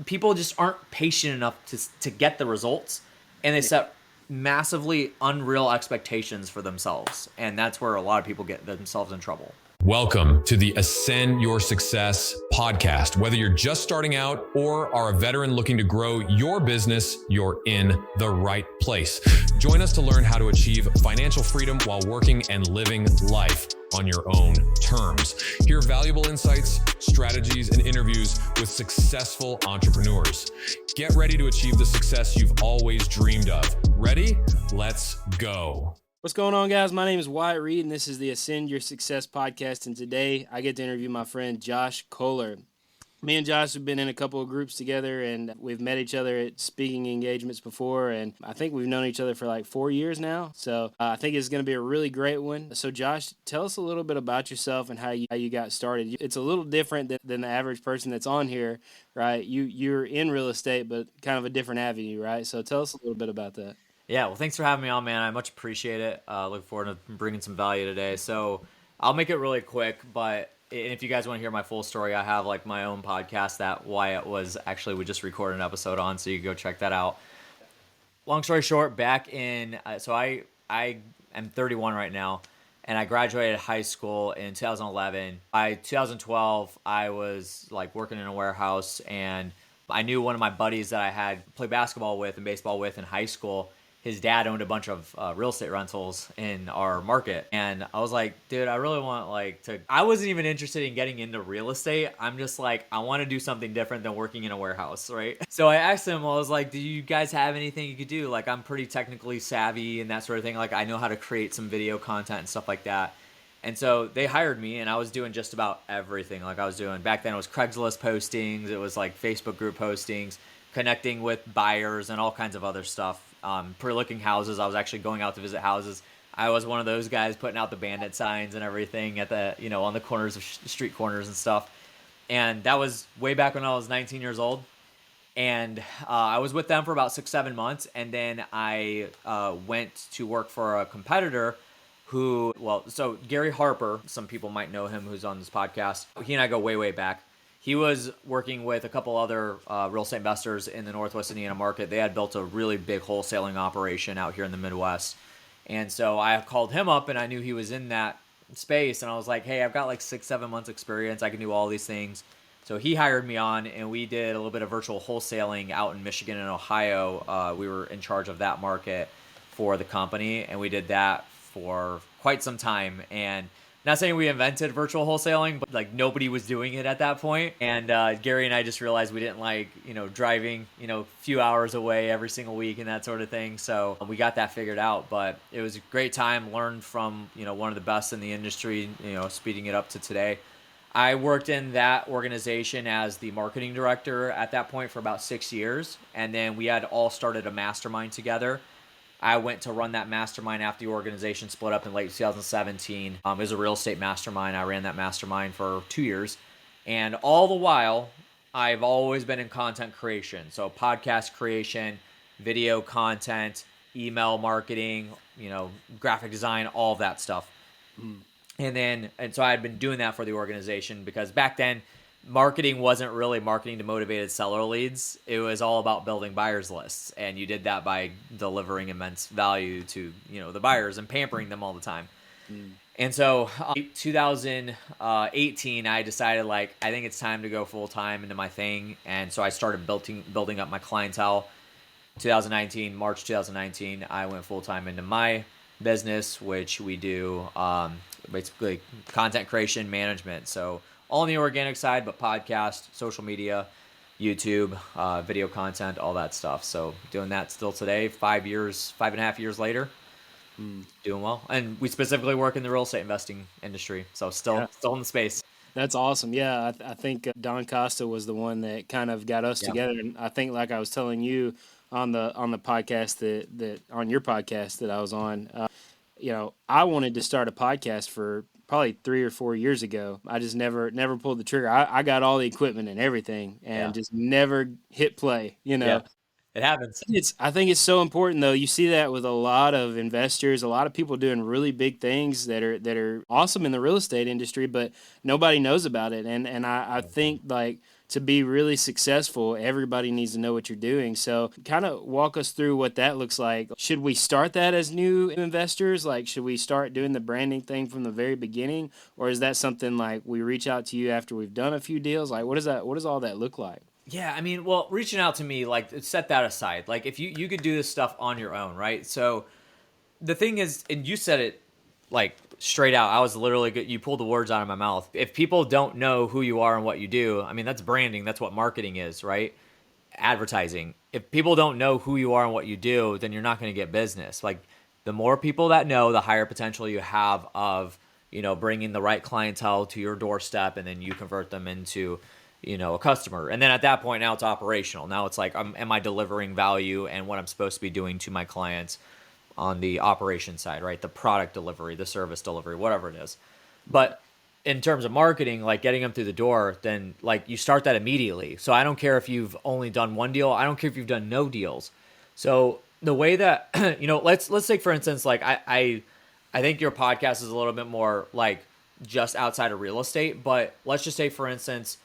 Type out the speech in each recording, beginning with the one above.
people just aren't patient enough to get the results, and they set massively unreal expectations for themselves, and that's where a lot of people get themselves in trouble. Welcome to the Ascend Your Success podcast. Whether you're just starting out or are a veteran looking to grow your business, you're in the right place. Join us to learn how to achieve financial freedom while working and living life on your own terms. Hear valuable insights, strategies, and interviews with successful entrepreneurs. Get ready to achieve the success you've always dreamed of. Ready? Let's go. What's going on, guys? My name is Wyatt Reed, and this is the Ascend Your Success podcast, and today I get to interview my friend Josh Culler. Me and Josh have been in a couple of groups together, and we've met each other at speaking engagements before, and I think we've known each other for like 4 years now, so I think it's going to be a really great one. So Josh, tell us a little bit about yourself and how you got started. It's a little different than the average person that's on here, right? You're in real estate, but kind of a different avenue, right? So tell us a little bit about that. Yeah, well, thanks for having me on, man. I much appreciate it. Look forward to bringing some value today. So I'll make it really quick, but if you guys want to hear my full story, I have like my own podcast that Wyatt we just recorded an episode on, so you can go check that out. Long story short, back in, I am 31 right now, and I graduated high school in 2011. By 2012, I was like working in a warehouse, and I knew one of my buddies that I had played basketball with and baseball with in high school. His dad owned a bunch of real estate rentals in our market. And I was like, dude, I really want I wasn't even interested in getting into real estate. I'm just like, I want to do something different than working in a warehouse, right? So I asked him, I was like, do you guys have anything you could do? Like, I'm pretty technically savvy and that sort of thing. Like, I know how to create some video content and stuff like that. And so they hired me, and I was doing just about everything. Like, I was doing, back then it was Craigslist postings, it was like Facebook group postings, connecting with buyers and all kinds of other stuff. Pre-looking houses. I was actually going out to visit houses. I was one of those guys putting out the bandit signs and everything at the, on the corners of street corners and stuff. And that was way back when I was 19 years old. And I was with them for about 6-7 months. And then I went to work for a competitor so Gary Harper, some people might know him who's on this podcast. He and I go way, way back. He was working with a couple other real estate investors in the Northwest Indiana market. They had built a really big wholesaling operation out here in the Midwest. And so I called him up, and I knew he was in that space. And I was like, hey, I've got like 6-7 months experience. I can do all these things. So he hired me on, and we did a little bit of virtual wholesaling out in Michigan and Ohio. We were in charge of that market for the company, and we did that for quite some time. And not saying we invented virtual wholesaling, but like nobody was doing it at that point. And Gary and I just realized we didn't like, driving, a few hours away every single week and that sort of thing. So we got that figured out, but it was a great time, learned from, one of the best in the industry, speeding it up to today. I worked in that organization as the marketing director at that point for about 6 years. And then we had all started a mastermind together. I went to run that mastermind after the organization split up in late 2017. It was a real estate mastermind. I ran that mastermind for 2 years. And all the while, I've always been in content creation. So podcast creation, video content, email marketing, graphic design, all of that stuff. And so I had been doing that for the organization because back then, marketing wasn't really marketing to motivated seller leads. It was all about building buyers lists. And you did that by delivering immense value to, the buyers and pampering them all the time. And so 2018, I decided I think it's time to go full time into my thing. And so I started building up my clientele. March 2019, I went full time into my business, which we do basically content creation management. So all on the organic side, but podcast, social media, YouTube, video content, all that stuff. So doing that still today, 5.5 years later, doing well. And we specifically work in the real estate investing industry. So still in the space. That's awesome. Yeah, I think Don Costa was the one that kind of got us together. And I think, like I was telling you on the podcast that on your podcast that I was on, I wanted to start a podcast for probably 3 or 4 years ago. I just never pulled the trigger. I got all the equipment and everything and just never hit play, Yeah, it happens. I think it's so important though. You see that with a lot of investors, a lot of people doing really big things that are awesome in the real estate industry, but nobody knows about it. And I think to be really successful, everybody needs to know what you're doing. So kind of walk us through what that looks like. Should we start that as new investors? Like, should we start doing the branding thing from the very beginning? Or is that something like we reach out to you after we've done a few deals? Like, what does all that look like? Yeah, I mean, well, reaching out to me, like, set that aside. Like, if you could do this stuff on your own, right? So the thing is, and you said it like straight out. I was literally good. You pulled the words out of my mouth. If people don't know who you are and what you do, I mean, that's branding. That's what marketing is, right? Advertising. If people don't know who you are and what you do, then you're not going to get business. Like, the more people that know, the higher potential you have of, bringing the right clientele to your doorstep, and then you convert them into, a customer. And then at that point, now it's operational. Now it's like, am I delivering value and what I'm supposed to be doing to my clients on the operation side, right? The product delivery, the service delivery, whatever it is. But in terms of marketing, like getting them through the door, then like you start that immediately. So I don't care if you've only done one deal. I don't care if you've done no deals. So the way that, let's take for instance, like I think your podcast is a little bit more like just outside of real estate, but let's just say for instance,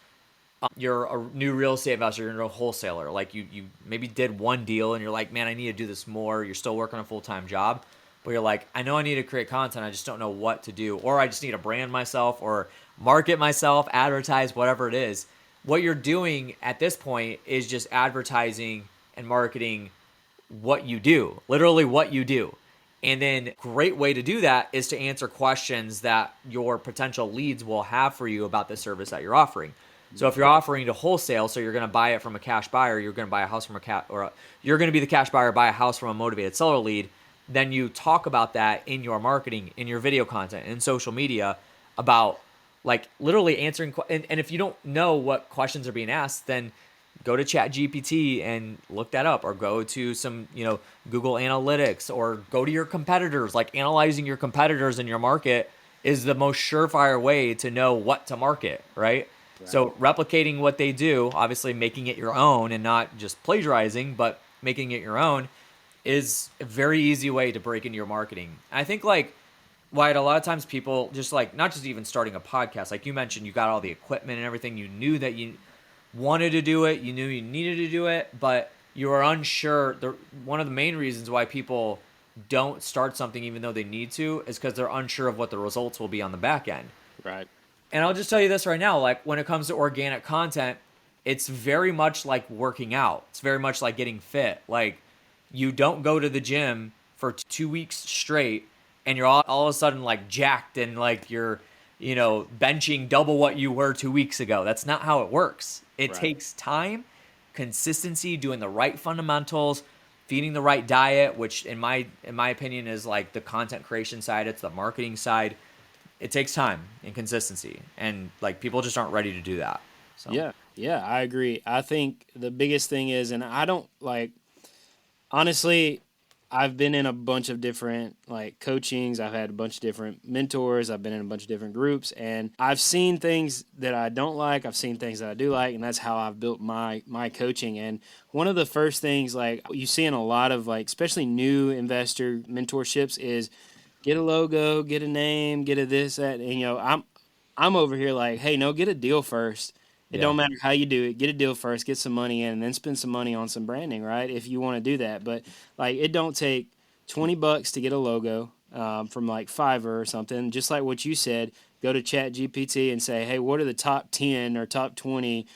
you're a new real estate investor, you're a wholesaler. Like you maybe did one deal and you're like, man, I need to do this more. You're still working a full-time job, but you're like, I know I need to create content. I just don't know what to do. Or I just need to brand myself or market myself, advertise, whatever it is. What you're doing at this point is just advertising and marketing what you do, literally what you do. And then great way to do that is to answer questions that your potential leads will have for you about the service that you're offering. So if you're offering to wholesale, so you're going to buy it from a cash buyer, you're going to buy a house from you're going to be the cash buyer, buy a house from a motivated seller lead, then you talk about that in your marketing, in your video content, in social media about like literally answering. And if you don't know what questions are being asked, then go to ChatGPT and look that up, or go to some, Google Analytics, or go to your competitors. Like analyzing your competitors in your market is the most surefire way to know what to market, right? So replicating what they do, obviously making it your own and not just plagiarizing, but making it your own is a very easy way to break into your marketing. And I think like, Wyatt, a lot of times people just like, not just even starting a podcast, like you mentioned, you got all the equipment and everything. You knew that you wanted to do it. You knew you needed to do it, but you were unsure. One of the main reasons why people don't start something even though they need to is because they're unsure of what the results will be on the back end. Right. And I'll just tell you this right now, like when it comes to organic content, it's very much like working out. It's very much like getting fit. Like you don't go to the gym for 2 weeks straight and you're all of a sudden like jacked and like you're, benching double what you were 2 weeks ago. That's not how it works. It takes time, consistency, doing the right fundamentals, feeding the right diet, which in my opinion is like the content creation side. It's the marketing side. It takes time and consistency, and like people just aren't ready to do that. So. Yeah, I agree. I think the biggest thing is, and I don't honestly, I've been in a bunch of different like coachings. I've had a bunch of different mentors. I've been in a bunch of different groups, and I've seen things that I don't like. I've seen things that I do like, and that's how I've built my coaching. And one of the first things like you see in a lot of like, especially new investor mentorships is, get a logo, get a name, get a this, that, and I'm over here like, hey, no, get a deal first. It don't matter how you do it. Get a deal first, get some money in, and then spend some money on some branding, right? If you want to do that. But like, it don't take $20 to get a logo from like Fiverr or something. Just like what you said, go to ChatGPT and say, hey, what are the top 10 or top 20,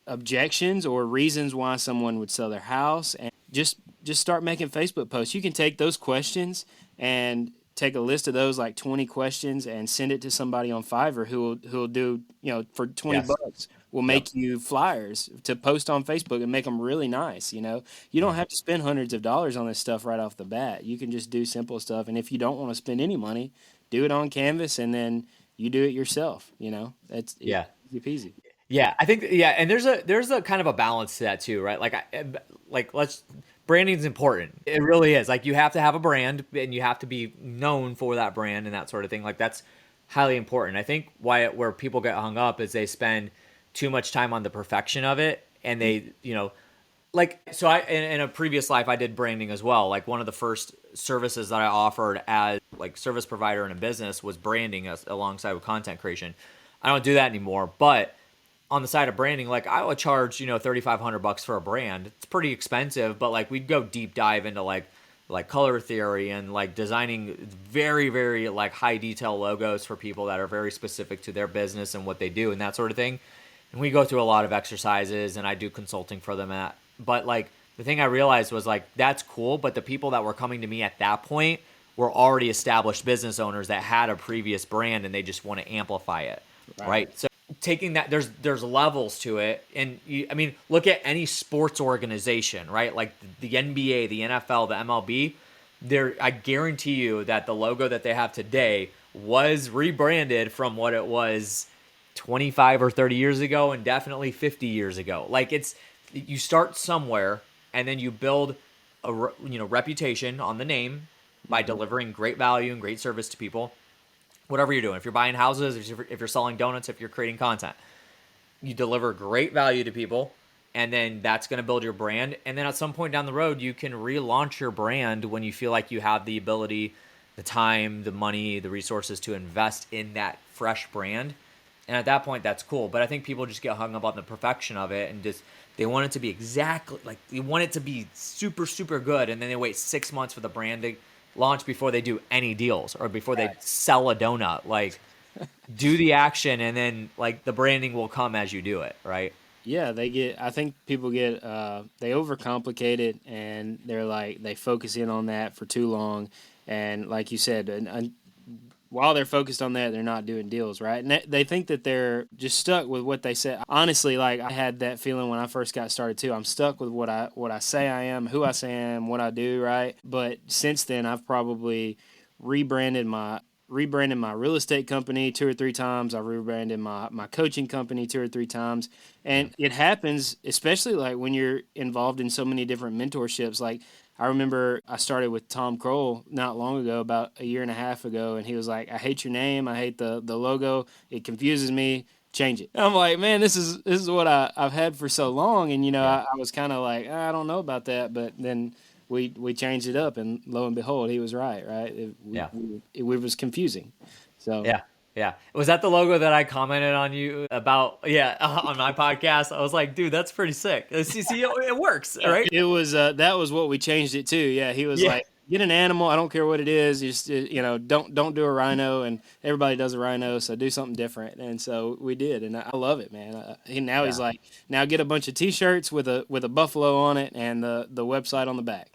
objections or reasons why someone would sell their house, and just start making Facebook posts. You can take those questions and take a list of those like 20 questions and send it to somebody on Fiverr who will do, for $20 will make you flyers to post on Facebook and make them really nice. You don't have to spend hundreds of dollars on this stuff right off the bat. You can just do simple stuff. And if you don't want to spend any money, do it on Canvas and then you do it yourself. That's easy peasy. Yeah, I think and there's a kind of a balance to that too, right? Branding is important. It really is. Like you have to have a brand and you have to be known for that brand and that sort of thing. Like that's highly important. I think where people get hung up is they spend too much time on the perfection of it, and they, so I in a previous life I did branding as well. Like one of the first services that I offered as like service provider in a business was branding alongside with content creation. I don't do that anymore, but on the side of branding, like I would charge, $3,500 for a brand. It's pretty expensive, but like we'd go deep dive into like color theory and like designing very, very like high detail logos for people that are very specific to their business and what they do and that sort of thing. And we go through a lot of exercises and I do consulting for them but like the thing I realized was like, that's cool. But the people that were coming to me at that point were already established business owners that had a previous brand and they just want to amplify it. Right. So taking that, there's levels to it. And look at any sports organization, right? Like the NBA, the NFL, the MLB, I guarantee you that the logo that they have today was rebranded from what it was 25 or 30 years ago and definitely 50 years ago. Like you start somewhere and then you build a reputation on the name by delivering great value and great service to people. Whatever you're doing, if you're buying houses, if you're selling donuts, if you're creating content, you deliver great value to people, and then that's going to build your brand. And then at some point down the road, you can relaunch your brand when you feel like you have the ability, the time, the money, the resources to invest in that fresh brand. And at that point, that's cool. But I think people just get hung up on the perfection of it and just they want it to be exactly like they want it to be super, super good. And then they wait 6 months for the brand to launch before they do any deals or before they sell a donut. Like do the action and then like the branding will come as you do it, right? Yeah, I think people they overcomplicate it and they focus in on that for too long. And like you said, and while they're focused on that, they're not doing deals, right? And they think that they're just stuck with what they said. Honestly, like I had that feeling when I first got started too. I'm stuck with what I say I am, who I say I am, what I do, right? But since then, I've probably rebranded my real estate company 2 or 3 times. I've rebranded my coaching company 2 or 3 times. And it happens, especially like when you're involved in so many different mentorships. Like I remember I started with Tom Kroll not long ago, about a year and a half ago, and he was like, I hate your name. I hate the logo. It confuses me. Change it. And I'm like, man, this is what I've had for so long. And, I was kind of like, I don't know about that. But then we changed it up, and lo and behold, he was right? It was confusing. So Yeah. Was that the logo that I commented on you about? Yeah, on my podcast. I was like, dude, that's pretty sick. See, it works, right? It was that was what we changed it to. Yeah, he was like, get an animal. I don't care what it is. Just don't do a rhino. And everybody does a rhino, so do something different. And so we did, and I love it, man. He's like, now get a bunch of T-shirts with a buffalo on it and the website on the back.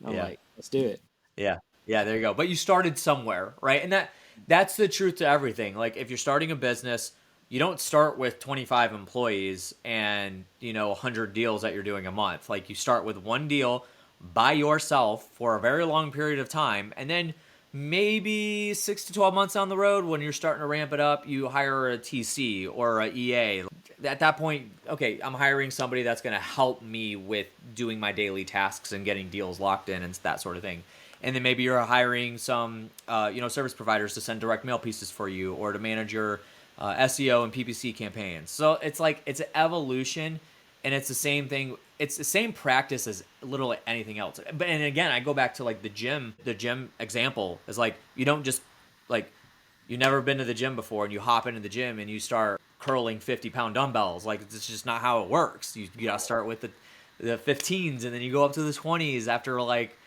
I'm like, let's do it. Yeah, there you go. But you started somewhere, right? And that's the truth to everything. Like if you're starting a business, you don't start with 25 employees and 100 deals that you're doing a month. Like you start with one deal by yourself for a very long period of time, and then maybe 6 to 12 months down the road, when you're starting to ramp it up, you hire a TC or a EA. At that point, okay, I'm hiring somebody that's going to help me with doing my daily tasks and getting deals locked in and that sort of thing. And then maybe you're hiring some, service providers to send direct mail pieces for you or to manage your SEO and PPC campaigns. So it's like it's an evolution, and it's the same thing. It's the same practice as literally anything else. And again, I go back to like the gym. The gym example is like you don't just like you've never been to the gym before and you hop into the gym and you start curling 50-pound dumbbells. Like it's just not how it works. You got to start with the 15s and then you go up to the 20s after like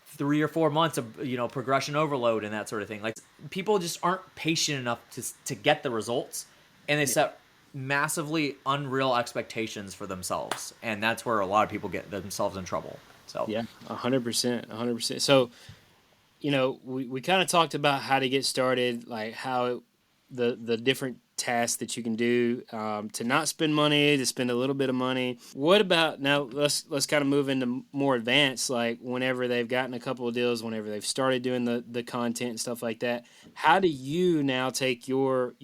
3 or 4 months of progression overload and that sort of thing. Like people just aren't patient enough to get the results, and they set massively unreal expectations for themselves, and that's where a lot of people get themselves in trouble. So 100%. So we kind of talked about how to get started, like how the different tasks that you can do to not spend money, to spend a little bit of money. What about now? Let's kind of move into more advanced, like whenever they've gotten a couple of deals, whenever they've started doing the content and stuff like that. How do you now take your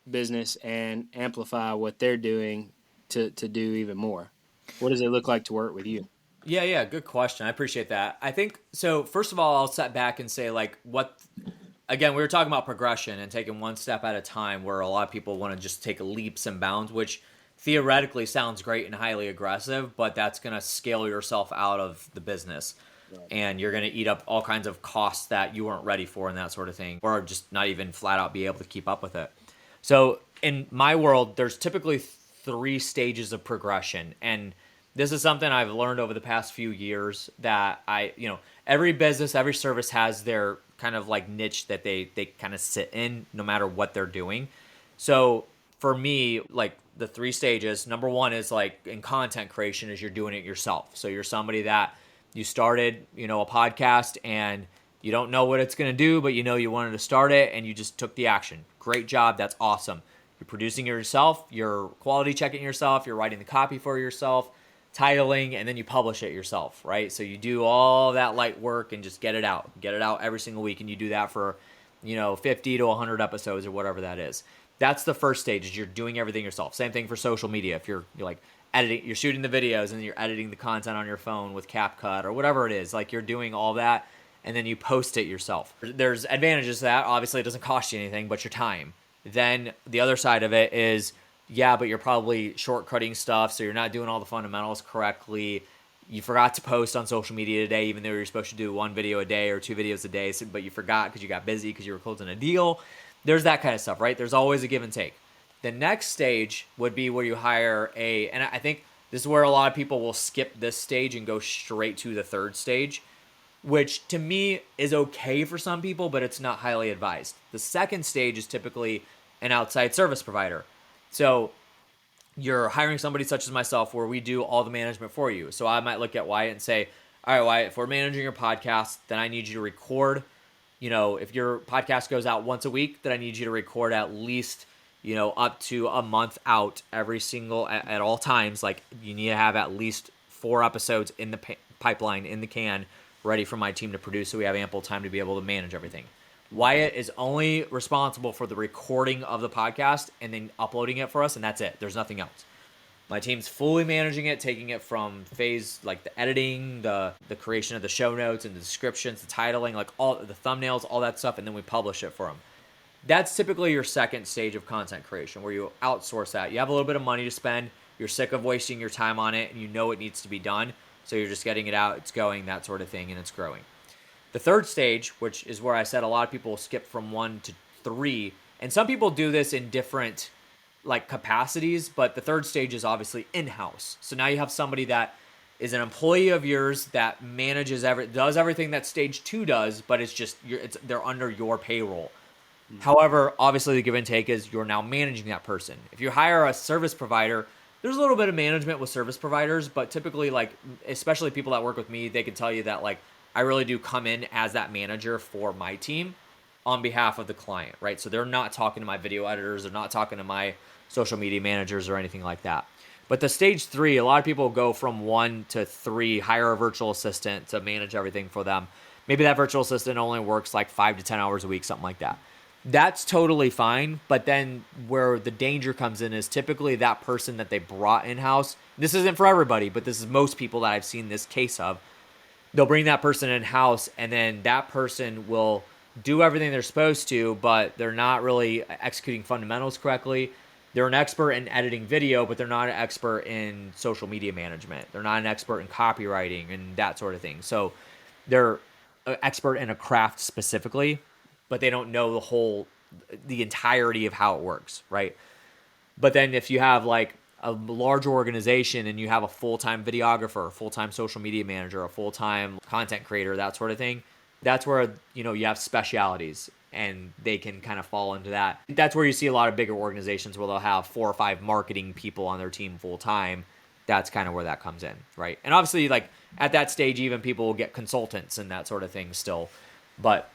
business and amplify what they're doing to do even more? What does it look like to work with you? Yeah, good question. I appreciate that. I think so. First of all, I'll step back and say like again, we were talking about progression and taking one step at a time, where a lot of people want to just take leaps and bounds, which theoretically sounds great and highly aggressive, but that's going to scale yourself out of the business. Right. And you're going to eat up all kinds of costs that you weren't ready for and that sort of thing, or just not even flat out be able to keep up with it. So in my world, there's typically 3 stages of progression. And this is something I've learned over the past few years that every business, every service has their kind of like niche that they kind of sit in no matter what they're doing. So for me, like the 3 stages, number 1 is like in content creation is you're doing it yourself. So you're somebody that you started, a podcast and you don't know what it's going to do, but you wanted to start it and you just took the action. Great job. That's awesome. You're producing it yourself. You're quality checking yourself. You're writing the copy for yourself, titling, and then you publish it yourself, right? So you do all that light work and just get it out. Get it out every single week, and you do that for, 50 to 100 episodes or whatever that is. That's the first stage, is you're doing everything yourself. Same thing for social media. If you're like editing, you're shooting the videos and you're editing the content on your phone with CapCut or whatever it is, like you're doing all that and then you post it yourself. There's advantages to that. Obviously, it doesn't cost you anything but your time. Then the other side of it is, but you're probably shortcutting stuff, so you're not doing all the fundamentals correctly. You forgot to post on social media today, even though you're supposed to do 1 video a day or 2 videos a day, but you forgot because you got busy because you were closing a deal. There's that kind of stuff, right? There's always a give and take. The next stage would be where you hire and I think this is where a lot of people will skip this stage and go straight to the third stage, which to me is okay for some people, but it's not highly advised. The second stage is typically an outside service provider. So you're hiring somebody such as myself where we do all the management for you. So I might look at Wyatt and say, all right, Wyatt, if we're managing your podcast, then I need you to record, if your podcast goes out once a week, then I need you to record at least, up to a month out every single, at all times. Like you need to have at least 4 episodes in the pipeline, in the can, ready for my team to produce so we have ample time to be able to manage everything. Wyatt is only responsible for the recording of the podcast and then uploading it for us, and that's it. There's nothing else. My team's fully managing it, taking it from phase like the editing, the creation of the show notes and the descriptions, the titling, like all the thumbnails, all that stuff, and then we publish it for them. That's typically your second stage of content creation where you outsource that. You have a little bit of money to spend. You're sick of wasting your time on it, and you know it needs to be done. So you're just getting it out, it's going, that sort of thing, and it's growing. The third stage, which is where I said a lot of people skip from 1 to 3, and some people do this in different like capacities, but the third stage is obviously in-house. So now you have somebody that is an employee of yours that manages does everything that stage 2 does, but they're under your payroll. Mm-hmm. However, obviously the give and take is you're now managing that person. If you hire a service provider, there's a little bit of management with service providers, but typically, like, especially people that work with me, they can tell you that, like, I really do come in as that manager for my team on behalf of the client, right? So they're not talking to my video editors, they're not talking to my social media managers or anything like that. But the stage 3, a lot of people go from 1 to 3, hire a virtual assistant to manage everything for them. Maybe that virtual assistant only works like 5 to 10 hours a week, something like that. That's totally fine, but then where the danger comes in is typically that person that they brought in-house. This isn't for everybody, but this is most people that I've seen this case of. They'll bring that person in-house, and then that person will do everything they're supposed to, but they're not really executing fundamentals correctly. They're an expert in editing video, but they're not an expert in social media management. They're not an expert in copywriting and that sort of thing. So they're an expert in a craft specifically, but they don't know the entirety of how it works, right? But then if you have like a large organization and you have a full-time videographer, a full-time social media manager, a full-time content creator, that sort of thing, that's where, you have specialities and they can kind of fall into that. That's where you see a lot of bigger organizations where they'll have 4 or 5 marketing people on their team full-time. That's kind of where that comes in, right? And obviously, like at that stage, even people will get consultants and that sort of thing still. But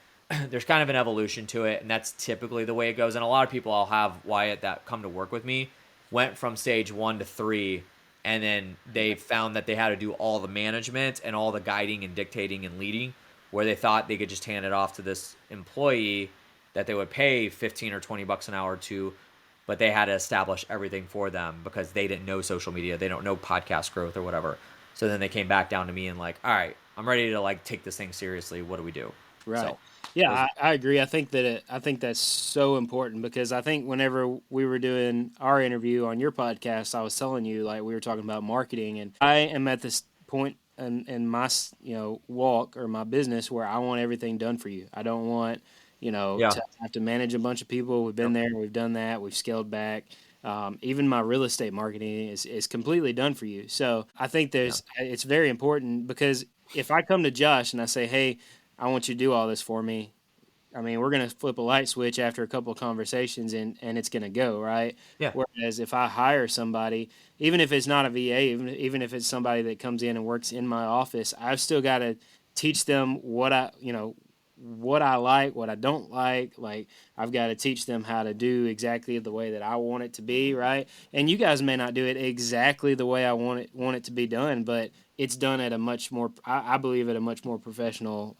there's kind of an evolution to it, and that's typically the way it goes. And a lot of people I'll have, Wyatt, that come to work with me, went from stage 1 to 3, and then they found that they had to do all the management and all the guiding and dictating and leading, where they thought they could just hand it off to this employee that they would pay 15 or 20 bucks an hour to, but they had to establish everything for them because they didn't know social media, they don't know podcast growth or whatever. So then they came back down to me and like, all right, I'm ready to like take this thing seriously. What do we do? Right. So, yeah, I agree. I think that's so important because I think whenever we were doing our interview on your podcast, I was telling you, like, we were talking about marketing, and I am at this point in my walk or my business where I want everything done for you. I don't want to have to manage a bunch of people. We've been there, we've done that, we've scaled back. Even my real estate marketing is completely done for you. So I think it's very important, because if I come to Josh and I say, hey, I want you to do all this for me, I mean, we're going to flip a light switch after a couple of conversations, and it's going to go, right? Yeah. Whereas if I hire somebody, even if it's not a VA, even if it's somebody that comes in and works in my office, I've still got to teach them what I like, what I don't like. Like, I've got to teach them how to do exactly the way that I want it to be, right? And you guys may not do it exactly the way I want it to be done, but it's done at a much more, I believe, at a much more professional,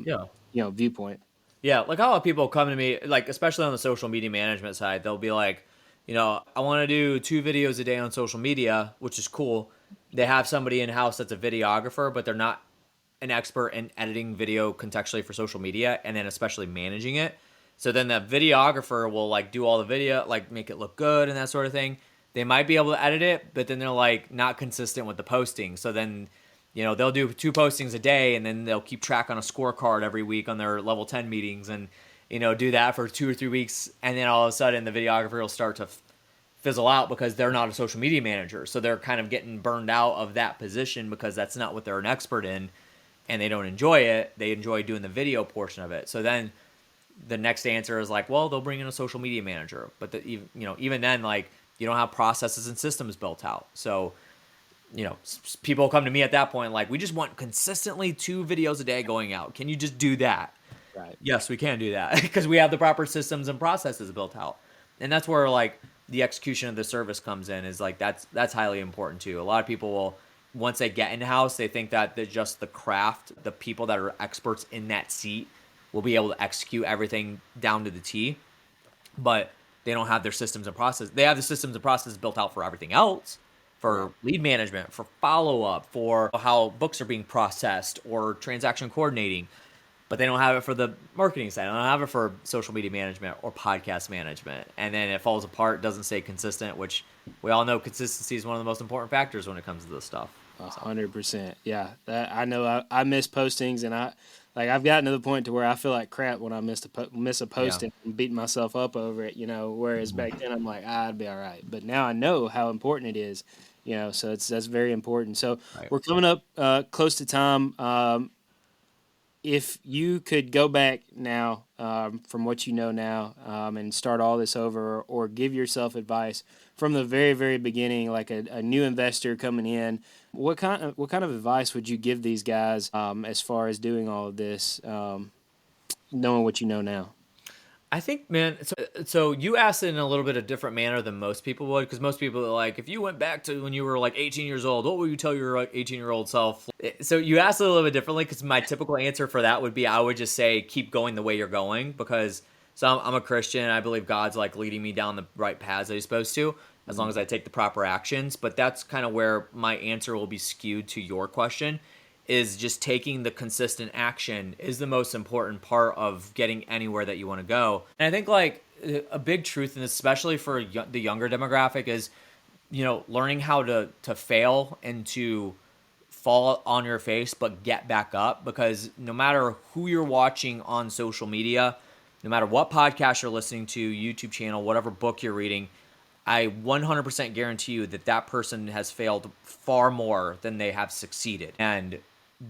Yeah. viewpoint. Yeah, like a lot of people come to me, like especially on the social media management side, they'll be like, I want to do 2 videos a day on social media, which is cool. They have somebody in house that's a videographer, but they're not an expert in editing video contextually for social media, and then especially managing it. So then the videographer will like do all the video, like make it look good and that sort of thing. They might be able to edit it, but then they're like not consistent with the posting. So then they'll do 2 postings a day, and then they'll keep track on a scorecard every week on their level 10 meetings, and do that for 2 or 3 weeks, and then all of a sudden the videographer will start to fizzle out because they're not a social media manager. So they're kind of getting burned out of that position because that's not what they're an expert in, and they don't enjoy it. They enjoy doing the video portion of it. So then the next answer is like, well, they'll bring in a social media manager, but even then, like, you don't have processes and systems built out. So people come to me at that point like, we just want consistently 2 videos a day going out. Can you just do that? Right. Yes, we can do that because we have the proper systems and processes built out. And that's where like the execution of the service comes in, is like that's highly important too. A lot of people will, once they get in house, they think that they're just the craft, the people that are experts in that seat will be able to execute everything down to the T, but they don't have their systems and processes. They have the systems and processes built out for everything else, for lead management, for follow-up, for how books are being processed or transaction coordinating, but they don't have it for the marketing side. They don't have it for social media management or podcast management. And then it falls apart, doesn't stay consistent, which we all know consistency is one of the most important factors when it comes to this stuff. 100%. Yeah. I know I miss postings, and I've gotten to the point to where I feel like crap when I miss a posting and beating myself up over it, whereas back then I'm like, I'd be all right. But now I know how important it is, so that's very important. So We're coming up close to time. If you could go back now, from what you know now, and start all this over, or give yourself advice from the very, very beginning, like a new investor coming in, what kind of advice would you give these guys, as far as doing all of this, knowing what you know now? I think, man, so you asked it in a little bit of different manner than most people would, because most people are like, if you went back to when you were like 18 years old, what would you tell your like 18-year-old self? So you asked it a little bit differently, because my typical answer for that would be, I would just say, keep going the way you're going, because I'm a Christian, and I believe God's like leading me down the right paths that he's supposed to, as long as I take the proper actions. But that's kind of where my answer will be skewed to your question, is just taking the consistent action is the most important part of getting anywhere that you want to go. And I think like a big truth in this, especially for the younger demographic, is, learning how to fail and to fall on your face, but get back up. Because no matter who you're watching on social media, no matter what podcast you're listening to, YouTube channel, whatever book you're reading, I 100% guarantee you that person has failed far more than they have succeeded. And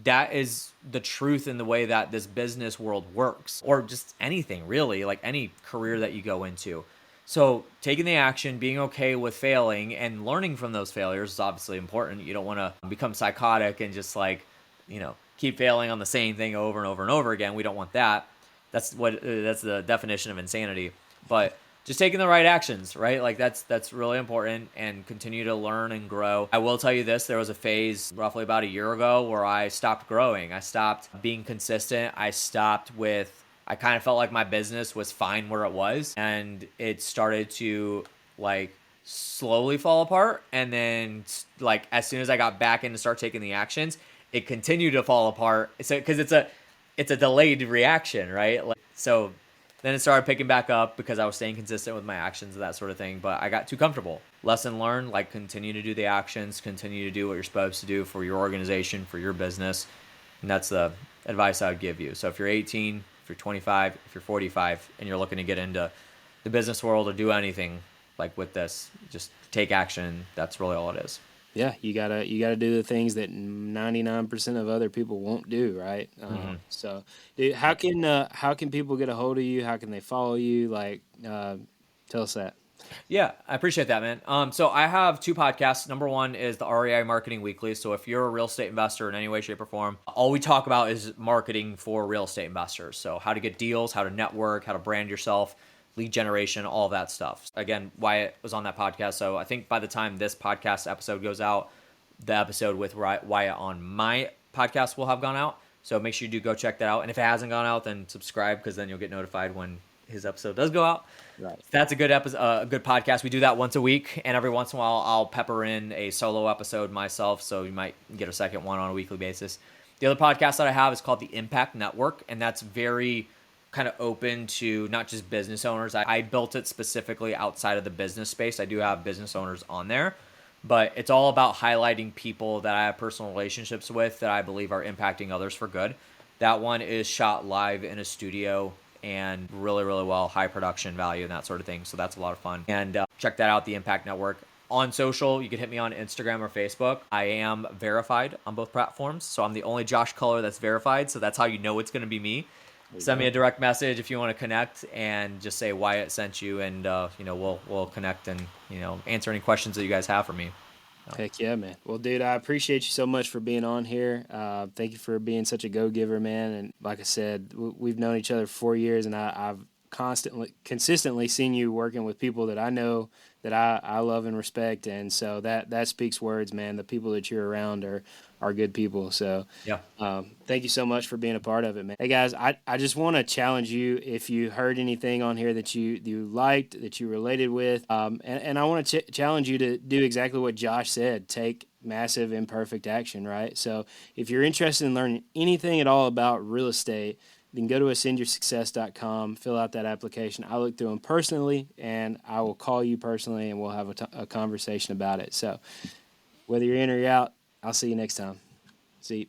that is the truth in the way that this business world works, or just anything really, like any career that you go into. So taking the action, being okay with failing, and learning from those failures is obviously important. You don't want to become psychotic and just like, keep failing on the same thing over and over and over again. We don't want that. That's the definition of insanity. But just taking the right actions, right? Like that's really important, and continue to learn and grow. I will tell you this, there was a phase roughly about a year ago where I stopped growing. I stopped being consistent. I kind of felt like my business was fine where it was, and it started to like slowly fall apart. And then like as soon as I got back in to start taking the actions, it continued to fall apart. So because it's a delayed reaction, right? So then it started picking back up because I was staying consistent with my actions and that sort of thing. But I got too comfortable. Lesson learned, like continue to do the actions, continue to do what you're supposed to do for your organization, for your business. And that's the advice I would give you. So if you're 18, if you're 25, if you're 45, and you're looking to get into the business world or do anything, like with this, just take action. That's really all it is. Yeah, you gotta do the things that 99% of other people won't do, right? So, dude, how can people get a hold of you? How can they follow you? Like, tell us that. Yeah, I appreciate that, man. So I have two podcasts. Number one is the REI Marketing Weekly. So if you're a real estate investor in any way, shape, or form, all we talk about is marketing for real estate investors. So how to get deals, how to network, how to brand yourself, lead generation, all that stuff. Again, Wyatt was on that podcast. So I think by the time this podcast episode goes out, the episode with Wyatt on my podcast will have gone out. So make sure you do go check that out. And if it hasn't gone out, then subscribe, because then you'll get notified when his episode does go out. Right. That's a good episode, a good podcast. We do that once a week, and every once in a while I'll pepper in a solo episode myself, so you might get a second one on a weekly basis. The other podcast that I have is called the Impact Network, and that's very kind of open to not just business owners. I built it specifically outside of the business space. I do have business owners on there, but it's all about highlighting people that I have personal relationships with that I believe are impacting others for good. That one is shot live in a studio and really, really well, high production value and that sort of thing. So that's a lot of fun. And check that out, the Impact Network. On social, you can hit me on Instagram or Facebook. I am verified on both platforms. So I'm the only Josh Culler that's verified. So that's how you know it's going to be me. Send me a direct message if you want to connect, and just say Wyatt sent you, and we'll connect and answer any questions that you guys have for me. Heck yeah, man. Well, dude, I appreciate you so much for being on here. Thank you for being such a go-giver, man. And like I said, we've known each other for 4 years, and I've consistently seen you working with people that I know that I love and respect. And so that speaks words, man. The people that you're around are good people. So Yeah. thank you so much for being a part of it, man. Hey guys, I just want to challenge you. If you heard anything on here that you liked, that you related with, and I want to challenge you to do exactly what Josh said. Take massive imperfect action, right? So if you're interested in learning anything at all about real estate, then go to ascendyoursuccess.com, fill out that application. I look through them personally, and I will call you personally, and we'll have a conversation about it. So whether you're in or you're out, I'll see you next time. See you.